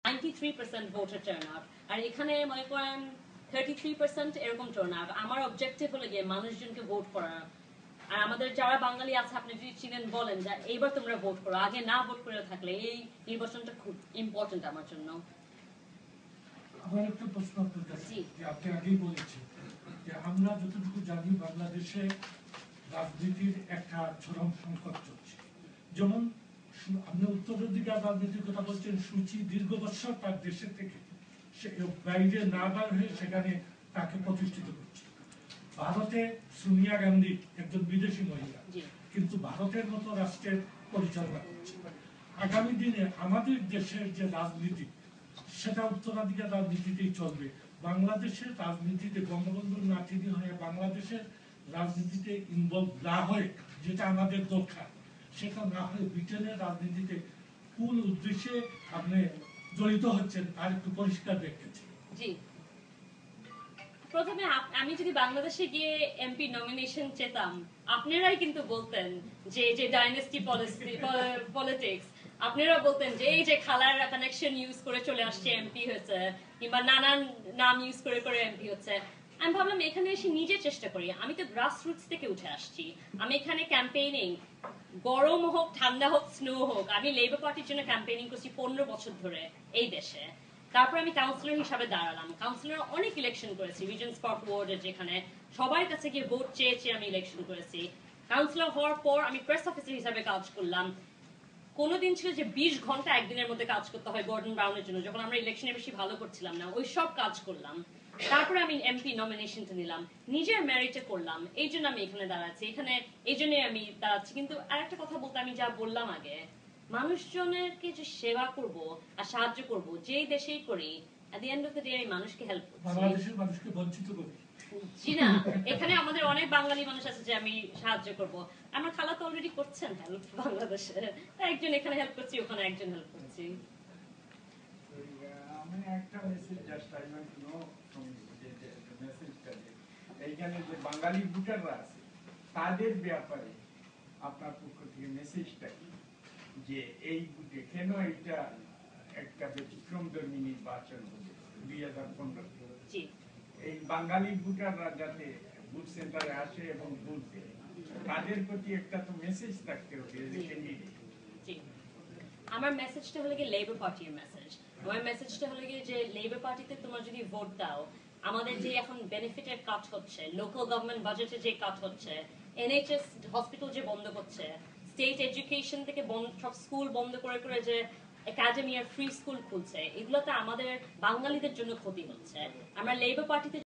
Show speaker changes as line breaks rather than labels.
93% voter টার্নআউট, আর এখানে মনে করেন 33% এরকম টার্নআউট। আমার অবজেক্টিভ হলো গিয়ে মানুষজনকে ভোট করা। আর আমাদের যারা বাঙালি আছে আপনি যদি চিনেন বলেন যে এইবার তোমরা ভোট করো, আগে না ভোট করে থাকলে এই নির্বাচনটা খুব ইম্পর্টেন্ট আমার জন্য।
আমার একটা প্রশ্ন আপনার কাছে, যে আপনি আগেই বলেছেন যে আমরা যতটুকু জানি বাংলাদেশে রাজনীতির একটা চরম সংকট চলছে। যেমন আপনি উত্তরাধিকার রাজনীতির কথা বলছেন, সূচি দীর্ঘ বছর তার দেশে থেকে বাইরে না বার হয়ে সেখানে তাকে প্রতিষ্ঠিত করছে। ভারতে সোনিয়া গান্ধী একজন বিদেশি মহিলা, কিন্তু ভারতের মতো রাষ্ট্রের পরিচালনা করছে। আগামী দিনে আমাদের দেশের যে রাজনীতি সেটা উত্তরাধিকার রাজনীতিতেই চলবে। বাংলাদেশের রাজনীতিতে বঙ্গবন্ধুর নাতিনি হয়ে বাংলাদেশের রাজনীতিতে ইনভলভ না হয়ে, যেটা আমাদের দরকার, সেটা না হয়ে ব্রিটেনের রাজনীতিতে কোন উদ্দেশ্যে আপনি জড়িত হচ্ছেন তার একটু পরিষ্কার দেখেছি।
জি, প্রথমে আমি যদি বাংলাদেশে গিয়ে এমপি নমিনেশন চেতাম, আপনারাই কিন্তু বলতেন যে যে ডাইনেস্টি পলিটিক্স, আপনারা বলতেন যে এই যে খালার কানেকশন ইউজ করে চলে আসছে এমপি হয়েছে, কিংবা নানান নাম ইউজ করে করে এমপি হচ্ছে। আমি ভাবলাম এখানে এসে নিজে চেষ্টা করি। আমি তো গ্রাসরুটস থেকে উঠে আসছি। আমি এখানে ক্যাম্পেইনিং, গরম হোক ঠান্ডা হোক স্নো হোক, আমি লেবার পার্টির জন্য ক্যাম্পেইনিং করছি 15 বছর ধরে এই দেশে। তারপর আমি কাউন্সিলর হিসাবে দাঁড়ালাম। কাউন্সিলর অনেক ইলেকশন করেছি, রিজেন্স পার্ক ওয়ার্ডের, যেখানে সবার কাছে গিয়ে ভোট চেয়ে চেয়ে আমি ইলেকশন করেছি। কাউন্সিলর হওয়ার পর আমি প্রেস অফিসার হিসাবে কাজ করলাম। কোনোদিন ছিল যে 20 ঘন্টা একদিনের মধ্যে কাজ করতে হয় গর্ডন ব্রাউনের জন্য, যখন আমরা ইলেকশনে বেশি ভালো করছিলাম না, ওই সব কাজ করলাম। তারপরে আমি এমপি নমিনেশনটা নিলাম, নিজের মেরিটে করলাম, এই জন্য আমি এখানে দাঁড়াচ্ছি। এখানে এই জন্যই আমি দাঁড়াচ্ছি। কিন্তু আরেকটা কথা বলতে, আমি যা বললাম আগে, মানুষজনেরকে যে সেবা করব আর সাহায্য করব যেই দেশেই করি, at the end of the day আমি মানুষকে হেল্প করছি,
বাংলাদেশের মানুষকে বঞ্চিত করি।
জি না, এখানে আমাদের অনেক বাঙালি মানুষ আছে যে আমি সাহায্য করব। আমার খালা তো অলরেডি করছেন হেল্প বাংলাদেশে, একজন এখানে হেল্প করছি, ওখানে একজন হেল্প করছি।
আমি একটা message just I want to know from the মেসেজটা, এইখানে যে বাঙালি ভোটাররা আছে তাদের ব্যাপারে আপনার পক্ষ থেকে মেসেজটা কি, যে এই বুথে কেন এটা একটা ব্যতিক্রমধর্মী নির্বাচন হবে 2015, এই বাঙালি ভোটাররা যাতে বুথ সেন্টারে আসে এবং ভোট দেয়, তাদের প্রতি একটা তো মেসেজ থাকতে হবে এজ এ ক্যান্ডিডেট।
আমার মেসেজটা হলো কি লেবার পার্টির মেসেজ। আমার মেসেজটা হলো কি যে লেবার পার্টিতে তোমরা যদি ভোট দাও, আমাদের যে এখন বেনিফিটের কাট হচ্ছে, লোকাল গভর্নমেন্ট বাজেটে যে কাট হচ্ছে, এনএইচএস হসপিটাল যে বন্ধ করছে, স্টেট এডুকেশন থেকে সব স্কুল বন্ধ করে করে যে একাডেমি আর ফ্রি স্কুল খুলছে, এগুলোতে আমাদের বাঙালিদের জন্য ক্ষতি হচ্ছে। আমরা লেবার পার্টিতে